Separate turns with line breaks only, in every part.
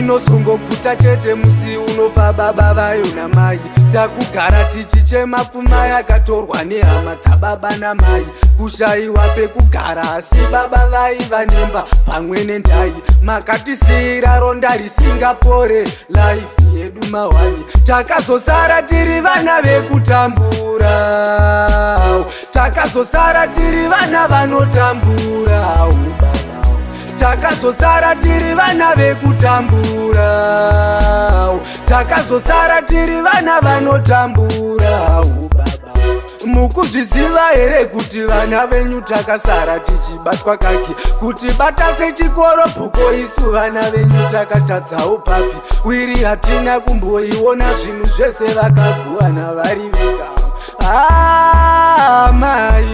Tinozongoguta chete musi unofa baba vayo namai. Takugara tichichema pfuma yakatorwa nehama dzababa namai. Kushayiwa pekugara asi baba vaiva nemba pamwe nendai. Makatisiyira ronda risingapore life yedu mawani. Takazosara tiri vana vekutambura. Takazosara tiri vana vanotambura. Takazosara tiri vana vekutambura. Takazosara tiri vana vanotambura. Mukuzviziva here kuti vana venyu takasara tichibatwa kaki? Kuti bata sechikoro bhoko isu vana venyu takatadzawo papi? Wiri hatina kumboiona zvinhu zvese vakaguwana vari vega. Mai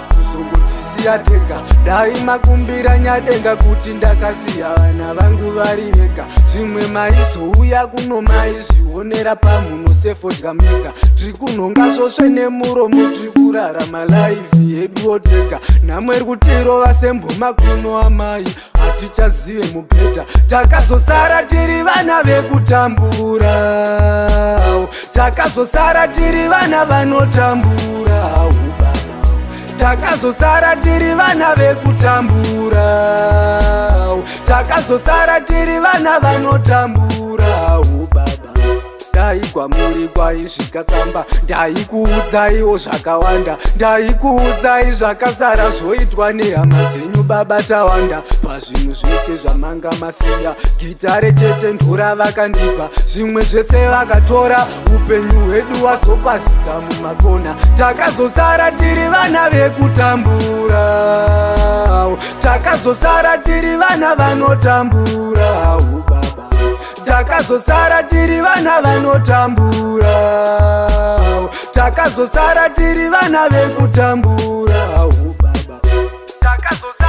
kuzongotisiya tega. Dai makumbira nyadenga kuti ndakasiya vana vangu vari vega. Zvimwe maizouya kuno maizvionera pamhuno sefodya mega. Tiri kunhonga svosve nemuromo tiri kurarama laifi yedu otega. Namwe ri kutirova semboma kuno amai hatichazive mubhedha. Takazosara tiri vana vekutambura. Takazosara tiri vana vanotambura. Takazosara tiri vana vekutambura. Takazosara tiri vana vanotambura. Ndaigwamuri kwaisvika tsamba. Ndaikuudzaiwo zvakawanda. Ndaikuudzai zvakasara zvoitwa nehama dzenyu baba tawanda. Pazvinhu zvese zvamanga masiya, gitare chete ndura vakandipa. Zvimwe zvese vakatora, upenyu hwedu hwazopazika mumakona. Takazosara tiri vana vekutambura. Takazosara tiri vana vanotambura. Takazosara tiri vana vanotambura. Takazosara tiri vana vekutambura. Takazosara